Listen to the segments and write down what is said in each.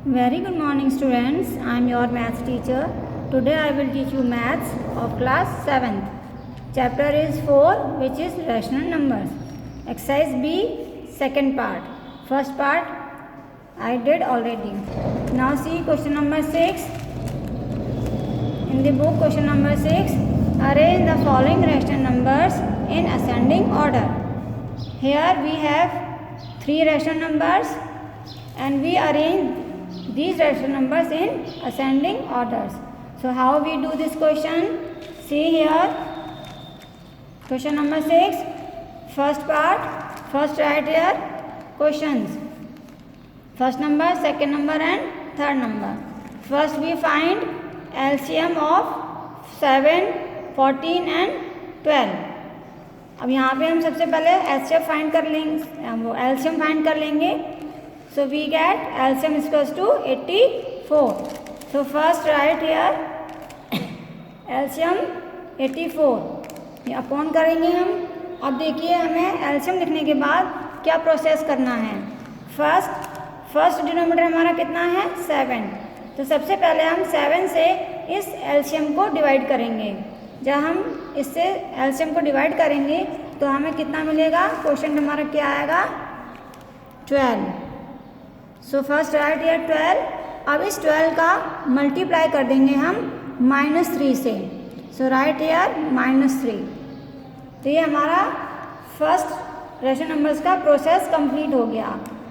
Very good morning students. I am your maths teacher. Today I will teach you maths of class 7th. Chapter is 4 which is rational numbers. Exercise B second part. First part I did already. Now see question number 6. In the book question number 6, arrange the following rational numbers in ascending order. Here we have 3 rational numbers and we arrange these rational numbers in ascending orders. So how we do this question? See here, question number 6, first part, first write here questions. First number, second number and third number. First we find LCM of 7, 14 and 12. अब यहाँ पे हम सबसे पहले HCF find कर लेंगे, वो LCM find कर लेंगे. So we get LCM is equals to 84. So first write here LCM 84. ये अपॉन करेंगे हम. अब देखिए हमें LCM लिखने के बाद क्या प्रोसेस करना है. फर्स्ट डिनोमिनेटर हमारा कितना है 7. तो सबसे पहले हम 7 से इस LCM को डिवाइड करेंगे. जब हम इससे LCM को डिवाइड करेंगे तो हमें कितना मिलेगा. क्वेश्चन हमारा क्या आएगा 12. So first right year 12. अब इस 12 का मल्टीप्लाई कर देंगे हम -3 से. सो राइट ईयर -3. तो ये हमारा फर्स्ट रेशनल नंबर्स का प्रोसेस कंप्लीट हो गया.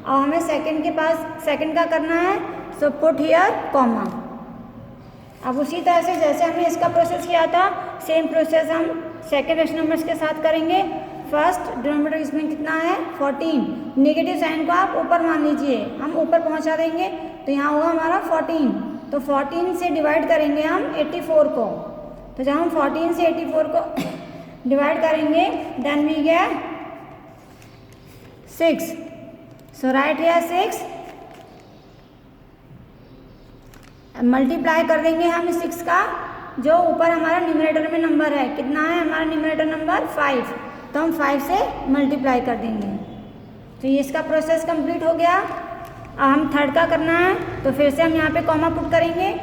अब हमें सेकंड का करना है. So put here comma. अब उसी तरह से जैसे हमने इसका प्रोसेस किया था सेम प्रोसेस हम सेकेंड रेशनल नंबर्स के साथ करेंगे. फर्स्ट डिनोमिनेटर इसमें कितना है 14. नेगेटिव साइन को आप ऊपर मान लीजिए, हम ऊपर पहुंचा देंगे तो यहाँ होगा हमारा 14. तो 14 से डिवाइड करेंगे हम 84 को. तो जब हम 14 से 84 को डिवाइड करेंगे then we get 6. So right here 6. Multiply कर देंगे हम 6 का जो ऊपर हमारा न्यूमरेटर में नंबर है. कितना है हमारा न्यूमरेटर नंबर 5. तो हम 5 से मल्टीप्लाई कर देंगे. तो ये इसका प्रोसेस कंप्लीट हो गया. अब हम थर्ड का करना है तो फिर से हम यहाँ पे कॉमा पुट करेंगे.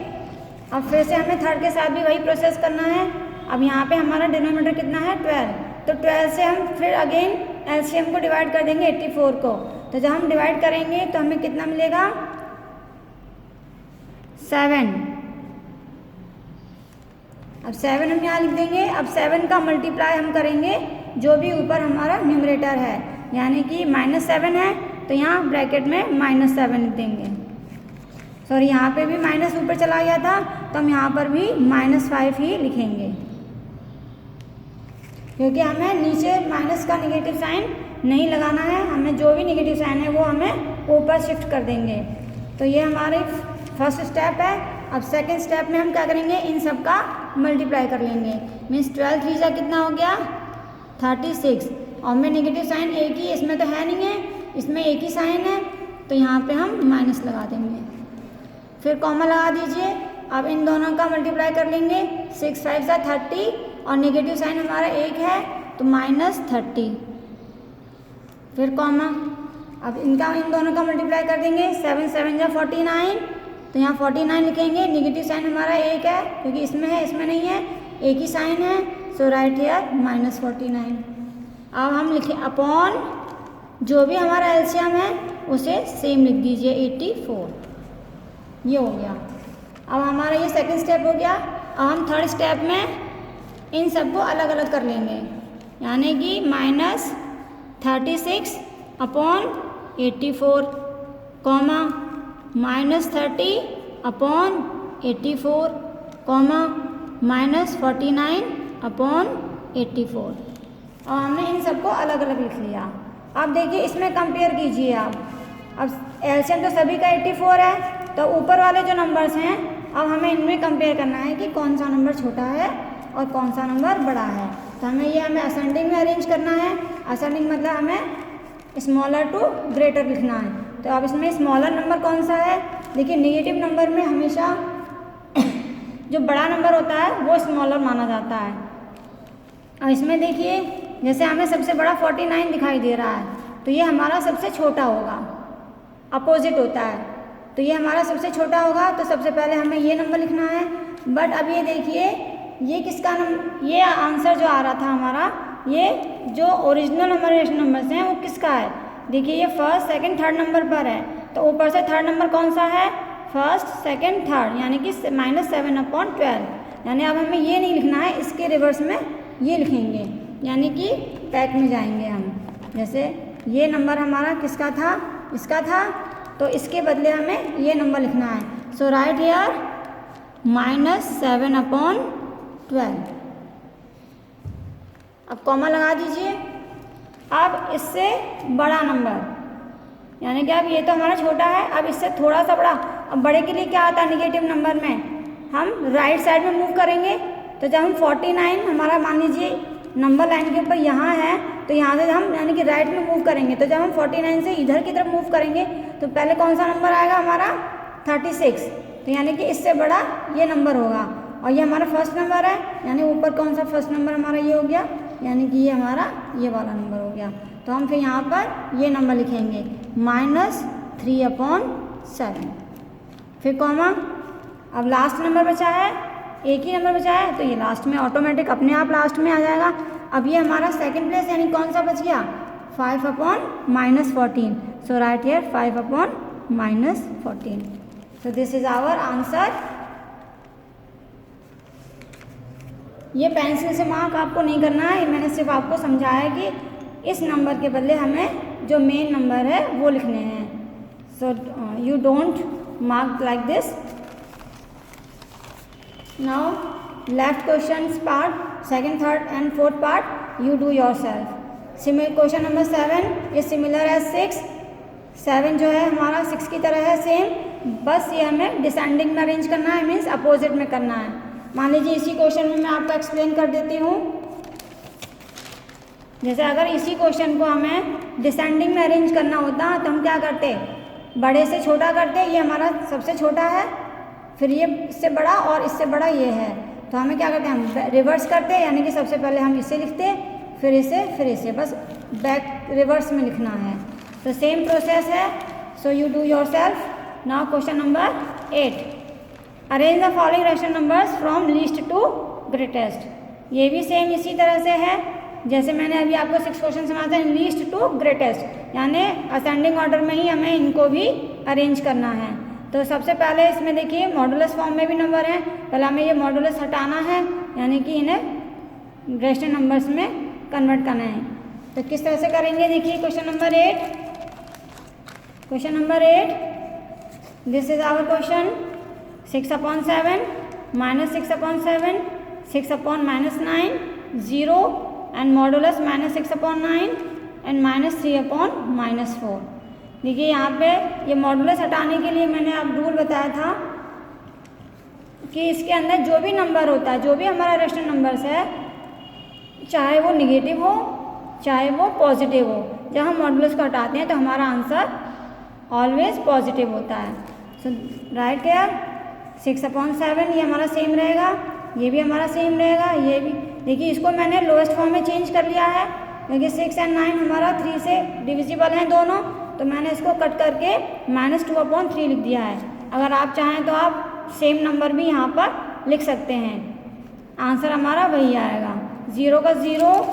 अब फिर से हमें थर्ड के साथ भी वही प्रोसेस करना है. अब यहाँ पे हमारा डिनोमिनेटर कितना है 12. तो 12 से हम फिर अगेन LCM को डिवाइड कर देंगे 84 को. तो जब हम डिवाइड करेंगे तो हमें कितना मिलेगा 7. अब 7 हम यहाँ लिख देंगे. अब 7 का मल्टीप्लाई हम करेंगे जो भी ऊपर हमारा न्यूमरेटर है, यानी कि -7 है तो यहाँ ब्रैकेट में -7 लिख देंगे. सॉरी यहाँ पे भी माइनस ऊपर चला गया था तो हम यहाँ पर भी -5 ही लिखेंगे क्योंकि हमें नीचे माइनस का नेगेटिव साइन नहीं लगाना है. हमें जो भी नेगेटिव साइन है वो हमें ऊपर शिफ्ट कर देंगे. तो ये हमारे फर्स्ट स्टेप है. अब सेकेंड स्टेप में हम क्या करेंगे इन सब का मल्टीप्लाई कर लेंगे. मीन्स 12 3 जा कितना हो गया 36. और में नेगेटिव साइन एक ही, इसमें तो है नहीं है, इसमें एक ही साइन है तो यहाँ पे हम माइनस लगा देंगे. फिर कॉमा लगा दीजिए. अब इन दोनों का मल्टीप्लाई कर लेंगे. 6 5 जा 30 और नेगेटिव साइन हमारा एक है तो -30. फिर कॉमा. अब इन दोनों का मल्टीप्लाई कर देंगे. 7 7 जा 49. तो यहाँ 49 लिखेंगे. नेगेटिव साइन हमारा एक है क्योंकि इसमें है इसमें नहीं है, एक ही साइन है. So right here -49. अब हम लिखें अपॉन जो भी हमारा LCM है उसे सेम लिख दीजिए 84. ये हो गया. अब हमारा ये सेकंड स्टेप हो गया. अब हम थर्ड स्टेप में इन सबको अलग अलग कर लेंगे, यानी कि -36 upon 84 comma -30 upon 84 comma -49 upon 84. और हमने इन सबको अलग अलग लिख लिया. अब देखिए इसमें कंपेयर कीजिए आप. अब LCM तो सभी का 84 है तो ऊपर वाले जो नंबर्स हैं अब हमें इनमें कंपेयर करना है कि कौन सा नंबर छोटा है और कौन सा नंबर बड़ा है. तो हमें असेंडिंग में अरेंज करना है. असेंडिंग मतलब हमें स्मॉलर टू ग्रेटर लिखना है. तो अब इसमें स्मॉलर नंबर कौन सा है. देखिए नेगेटिव नंबर में हमेशा जो बड़ा नंबर होता है वो स्मॉलर माना जाता है. अब इसमें देखिए जैसे हमें सबसे बड़ा 49 दिखाई दे रहा है तो ये हमारा सबसे छोटा होगा, अपोजिट होता है. तो ये हमारा सबसे छोटा होगा, तो सबसे पहले हमें ये नंबर लिखना है। बट अब ये देखिए ये किसका ये आंसर जो आ रहा था हमारा, ये जो ओरिजिनल हमारे रेशनल नंबर्स हैं वो किसका है। देखिए ये फर्स्ट सेकंड थर्ड नंबर पर है, तो ऊपर से थर्ड नंबर कौन सा है, फर्स्ट सेकंड थर्ड, यानी कि -7/12। यानी अब हमें ये नहीं लिखना है, इसके रिवर्स में ये लिखेंगे, यानी कि बैक में जाएंगे हम। जैसे ये नंबर हमारा किसका था, इसका था, तो इसके बदले हमें ये नंबर लिखना है। So right here -7/12। अब कॉमा लगा दीजिए। अब इससे बड़ा नंबर, यानी कि अब ये तो हमारा छोटा है, अब इससे थोड़ा सा बड़ा। अब बड़े के लिए क्या आता है निगेटिव नंबर में, हम राइट साइड में मूव करेंगे। तो जब हम 49 हमारा मान लीजिए नंबर लाइन के ऊपर यहाँ है, तो यहाँ से हम यानी कि राइट में मूव करेंगे। तो जब हम 49 से इधर की तरफ मूव करेंगे तो पहले कौन सा नंबर आएगा हमारा 36, तो यानी कि इससे बड़ा ये नंबर होगा। और ये हमारा फर्स्ट नंबर है, यानी ऊपर कौन सा फर्स्ट नंबर हमारा ये हो गया, यानी कि ये हमारा ये वाला नंबर हो गया। तो हम फिर यहाँ पर ये नंबर लिखेंगे -3/7, फिर कॉमा। अब लास्ट नंबर बचा है, एक ही नंबर बचा है, तो ये लास्ट में ऑटोमेटिक अपने आप लास्ट में आ जाएगा। अब ये हमारा सेकंड प्लेस यानी कौन सा बच गया, 5/-14। So right here 5/-14। So this is our answer. ये पेंसिल से मार्क आपको नहीं करना है, मैंने सिर्फ आपको समझाया कि इस नंबर के बदले हमें जो मेन नंबर है वो लिखने हैं। So you don't mark like this. Now left questions part, second, third and fourth part you do yourself. Question number 7 is similar as 6. 7 जो है हमारा 6 की तरह है सेम, बस ये हमें डिसेंडिंग में अरेंज करना है, मीन्स अपोजिट में करना है। मान लीजिए इसी क्वेश्चन में मैं आपको एक्सप्लेन कर देती हूँ। जैसे अगर इसी क्वेश्चन को हमें डिसेंडिंग में अरेंज करना होता तो हम क्या करते, बड़े से छोटा करते। ये हमारा सबसे छोटा है, फिर ये इससे बड़ा और इससे बड़ा ये है, तो हमें क्या करते हैं, हम रिवर्स करते हैं, यानी कि सबसे पहले हम इसे लिखते, फिर इसे, बस बैक रिवर्स में लिखना है। तो सेम प्रोसेस है। So you do yourself. Now question number 8, arrange the following rational numbers from least to greatest. ये भी सेम इसी तरह से है जैसे मैंने अभी आपको 6 क्वेश्चन समझाते हैं, लीस्ट टू ग्रेटेस्ट, यानी असेंडिंग ऑर्डर में ही हमें इनको भी अरेंज करना है। तो सबसे पहले इसमें देखिए मॉडुलस फॉर्म में भी नंबर हैं, पहले हमें ये मॉडुलस हटाना है, यानी कि इन्हें रेशनल नंबर्स में कन्वर्ट करना है। तो किस तरह से करेंगे, देखिए question number 8। This is our question. 6/7 -6/7, 6/-9, 0 and modulus -6/9 and -3/-4। देखिए यहाँ पे ये मॉडुलस हटाने के लिए मैंने आप रूल बताया था कि इसके अंदर जो भी नंबर होता है, जो भी हमारा रेशनल नंबर्स है, चाहे वो निगेटिव हो चाहे वो पॉजिटिव हो, जब हम मॉडुलस को हटाते हैं तो हमारा आंसर ऑलवेज पॉजिटिव होता है। सो राइट हियर 6/7 ये हमारा सेम रहेगा, ये भी हमारा सेम रहेगा, ये भी। देखिए इसको मैंने लोएस्ट फॉर्म में चेंज कर लिया है क्योंकि 6 और 9 हमारा 3 से डिविजिबल हैं दोनों, तो मैंने इसको कट करके -2/3 लिख दिया है। अगर आप चाहें तो आप सेम नंबर भी यहाँ पर लिख सकते हैं, आंसर हमारा वही आएगा। 0 का 0।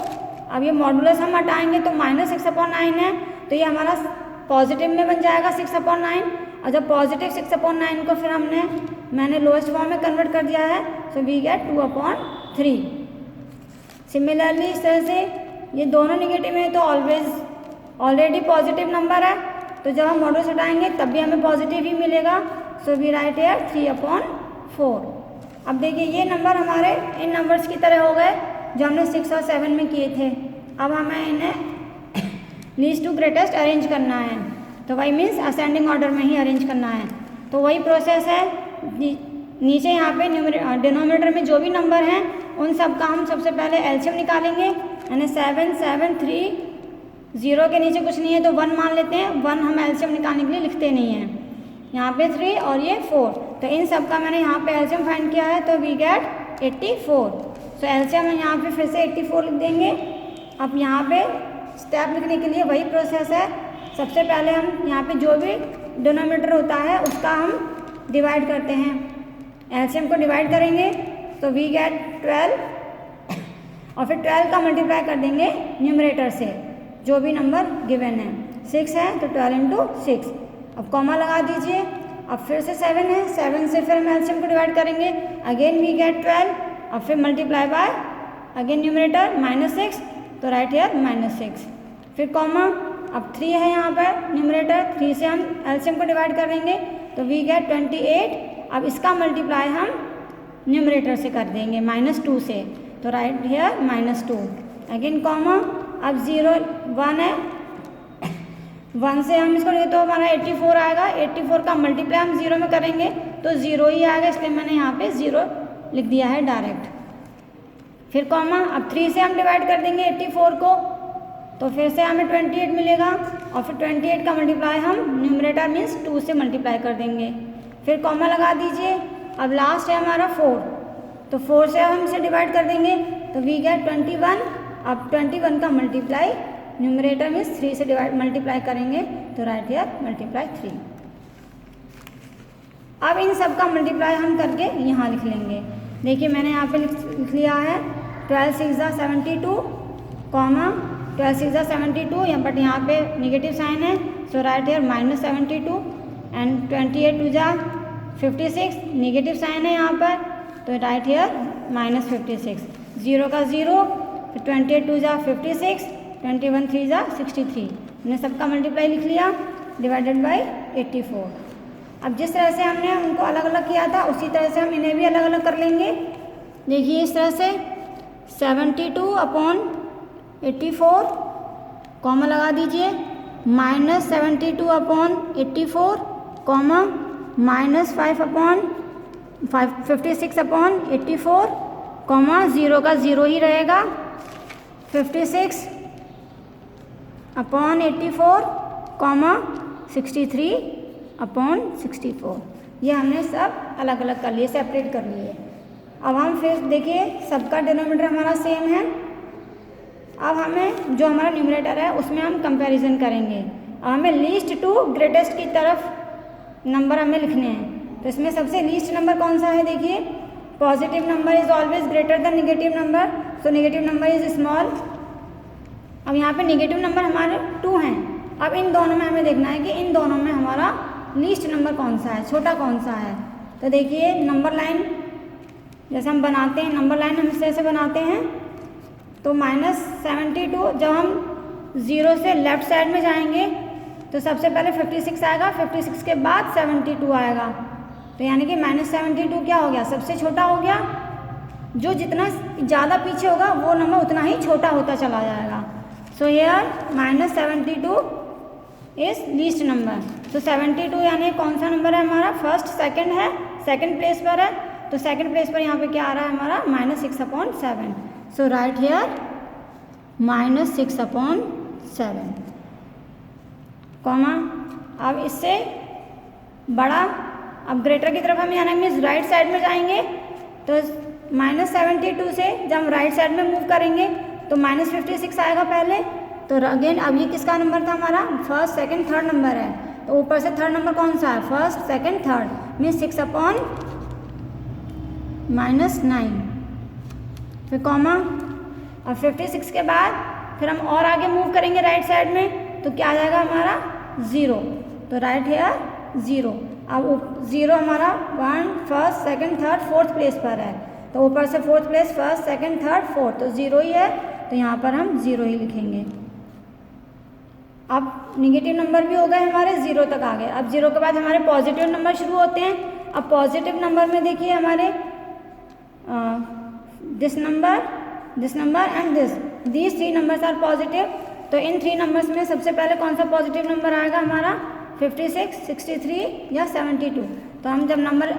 अब ये मॉडुलस हम हटाएंगे तो -6/9 है, तो ये हमारा पॉजिटिव में बन जाएगा 6/9। और जब पॉजिटिव 6/9 को फिर मैंने लोएस्ट फॉर्म में कन्वर्ट कर दिया है, सो वी गेट 2/3। सिमिलरली इस तरह से ये दोनों निगेटिव है तो ऑलरेडी पॉजिटिव नंबर है, तो जब हम मॉडुलस हटाएंगे तब भी हमें पॉजिटिव ही मिलेगा। So we write here 3/4। अब देखिए ये नंबर हमारे इन नंबर्स की तरह हो गए जो हमने 6 और 7 में किए थे। अब हमें इन्हें लीस्ट टू ग्रेटेस्ट अरेंज करना है, तो वही मीन्स असेंडिंग ऑर्डर में ही अरेंज करना है। तो वही प्रोसेस है, नीचे यहाँ पे डिनोमिनेटर में जो भी नंबर हैं उन सब का हम सबसे पहले एलसीएम निकालेंगे, यानी 7 7 3, 0 के नीचे कुछ नहीं है तो 1 मान लेते हैं। 1 हम एलसीएम निकालने के लिए लिखते नहीं हैं, यहाँ पे 3 और ये 4, तो इन सब का मैंने यहाँ पे एलसीएम फाइंड किया है, तो वी गेट 84। सो एलसीएम हम यहाँ पे फिर से 84 लिख देंगे। अब यहाँ पे स्टेप लिखने के लिए वही प्रोसेस है, सबसे पहले हम यहाँ पे जो भी डिनोमिनेटर होता है उसका हम डिवाइड करते हैं। एलसीएम को डिवाइड करेंगे तो वी गेट 12 और फिर 12 का मल्टीप्लाई कर देंगे न्यूमरेटर से, जो भी नंबर गिवन है। 6 है तो 12 इंटू 6। अब कॉमा लगा दीजिए। अब फिर से 7 है, 7 से फिर हम एलसीएम को डिवाइड करेंगे, अगेन वी गेट 12 और फिर मल्टीप्लाई बाय अगेन न्यूमरेटर -6 तो राइट हियर -6। फिर कॉमा, अब 3 है यहाँ पर न्यूमरेटर, 3 से हम एलसीएम को डिवाइड कर देंगे तो वी गेट 28। अब इसका मल्टीप्लाई हम न्यूमरेटर से कर देंगे -2 से तो राइट हियर -2 अगेन कॉमा। अब 0 1 है, 1 से हम इसको तो हमारा 84 आएगा। 84 का मल्टीप्लाई हम 0 में करेंगे तो 0 ही आएगा, इसलिए मैंने यहाँ पे 0 लिख दिया है डायरेक्ट। फिर कॉमा, अब 3 से हम डिवाइड कर देंगे 84 को तो फिर से हमें 28 मिलेगा और फिर 28 का मल्टीप्लाई हम न्यूमरेटर मीन्स 2 से मल्टीप्लाई कर देंगे। फिर कॉमा लगा दीजिए। अब लास्ट है हमारा 4 तो 4 से हम इसे डिवाइड कर देंगे तो वी गेट 21। अब 21 का मल्टीप्लाई न्यूमरेटर मीन्स 3 से डिवाइड मल्टीप्लाई करेंगे तो राइट हियर मल्टीप्लाई 3। अब इन सब का मल्टीप्लाई हम करके यहाँ लिख लेंगे। देखिए मैंने यहाँ पे लिख लिया है 12 6 72 कॉमा 12 6 72 यहाँ बट यहाँ पे निगेटिव साइन है so right here -72 and 28 2 56 negative sign है यहाँ पर तो राइट हियर -56। 0 का 0 फिर 28 2 56 21 3 63 हमने सबका मल्टीप्लाई लिख लिया डिवाइडेड बाय 84। अब जिस तरह से हमने उनको अलग अलग किया था उसी तरह से हम इन्हें भी अलग अलग कर लेंगे। देखिए इस तरह से 72/84 कॉमा लगा दीजिए -72/84 कॉमा -56/84 कॉमा 0 का 0 ही रहेगा 56/84 कॉमा 63/64। ये हमने सब अलग अलग कर लिए, सेपरेट कर लिए। अब हम फिर देखिए सबका डिनोमिनेटर हमारा सेम है। अब हमें जो हमारा न्यूमरेटर है उसमें हम कंपैरिजन करेंगे। अब हमें लीस्ट टू ग्रेटेस्ट की तरफ नंबर हमें लिखने हैं। तो इसमें सबसे लीस्ट नंबर कौन सा है? देखिए positive number is always greater than negative number, so negative number is small. अब यहाँ पे नेगेटिव नंबर हमारे 2 हैं। अब इन दोनों में हमें देखना है कि इन दोनों में हमारा लीस्ट नंबर कौन सा है, छोटा कौन सा है। तो देखिए नंबर लाइन जैसे हम बनाते हैं, नंबर लाइन हम इस तरह से बनाते हैं। तो -72 जब हम 0 से लेफ्ट साइड में जाएंगे तो सबसे पहले 56 आएगा, 56 के बाद 72 आएगा। तो यानी कि -72 क्या हो गया? सबसे छोटा हो गया। जो जितना ज़्यादा पीछे होगा वो नंबर उतना ही छोटा होता चला जाएगा। So here -72 is least number. तो 72 यानी कौन सा नंबर है हमारा? फर्स्ट सेकंड है, सेकंड प्लेस पर है। तो सेकंड प्लेस पर यहाँ पे क्या आ रहा है हमारा? -6/7। So right here -6/7 comma. अब इससे बड़ा, अब ग्रेटर की तरफ हम यानी मीन्स राइट साइड में जाएंगे। तो -72 से जब हम राइट साइड में मूव करेंगे तो -56 आएगा पहले। तो अगेन अब ये किसका नंबर था हमारा? फर्स्ट सेकंड थर्ड नंबर है। तो ऊपर से थर्ड नंबर कौन सा है? फर्स्ट सेकंड थर्ड मीन्स 6/-9 फिर कॉमा। अब 56 के बाद फिर हम और आगे मूव करेंगे राइट साइड में तो क्या आ जाएगा हमारा? 0। तो राइट हियर 0। अब 0 हमारा 1 first second third fourth place पर है। तो ऊपर से fourth place first second third fourth तो 0 ही है। तो यहाँ पर हम 0 ही लिखेंगे। अब निगेटिव नंबर भी हो गए हमारे, 0 तक आ गए। अब 0 के बाद हमारे पॉजिटिव नंबर शुरू होते हैं। अब पॉजिटिव नंबर में देखिए हमारे this number and these 3 numbers are positive. तो इन 3 नंबर्स में सबसे पहले कौन सा पॉजिटिव नंबर आएगा हमारा? 56, 63 या 72। तो हम जब नंबर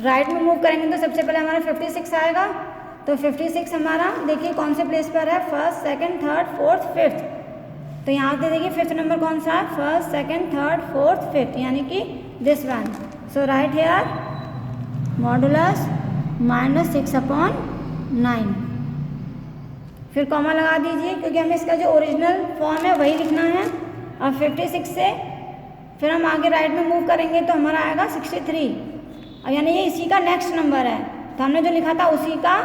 राइट में मूव करेंगे तो सबसे पहले हमारा 56 आएगा। तो 56 हमारा देखिए कौन से प्लेस पर है? First second third fourth fifth. तो यहाँ पे देखिए फिफ्थ नंबर कौन सा है? First second third fourth fifth यानी कि this one. So right here modulus -6/9 फिर कॉमा लगा दीजिए क्योंकि हमें इसका जो ओरिजिनल फॉर्म है वही लिखना है। अब 56 से फिर हम आगे राइट में मूव करेंगे तो हमारा आएगा 63, और यानी ये इसी का नेक्स्ट नंबर है, तो हमने जो लिखा था उसी का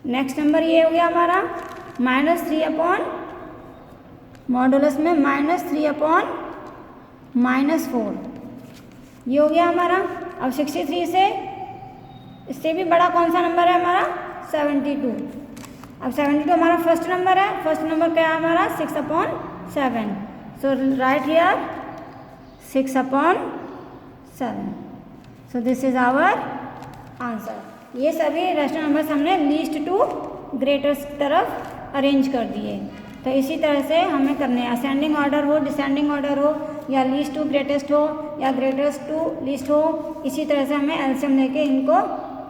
नेक्स्ट नंबर ये हो गया हमारा -3 अपॉन मॉडुलस में -3 अपॉन -4, ये हो गया हमारा। अब 63 से इससे भी बड़ा कौन सा नंबर है हमारा 72। अब 72 हमारा फर्स्ट नंबर है, फर्स्ट नंबर क्या है हमारा 6/7, so right here 6/7, so this is our answer. ये सभी रैशनल नंबर्स हमने लीस्ट टू ग्रेटेस्ट की तरफ अरेंज कर दिए। तो इसी तरह से हमें करने हैं, असेंडिंग ऑर्डर हो, डिसेंडिंग ऑर्डर हो, या लीस्ट टू ग्रेटेस्ट हो, या ग्रेटेस्ट टू लीस्ट हो, इसी तरह से हमें एलसीएम लेके इनको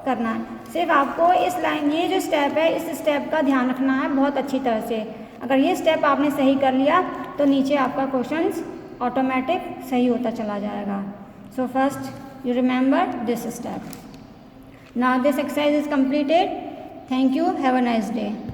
करना है। सिर्फ आपको इस लाइन, ये जो स्टेप है, इस स्टेप का ध्यान रखना है बहुत अच्छी तरह से। अगर ये स्टेप आपने सही कर लिया तो नीचे आपका क्वेश्चंस ऑटोमेटिक सही होता चला जाएगा। So first you remember this step. Now this exercise is completed. Thank you. Have a nice day.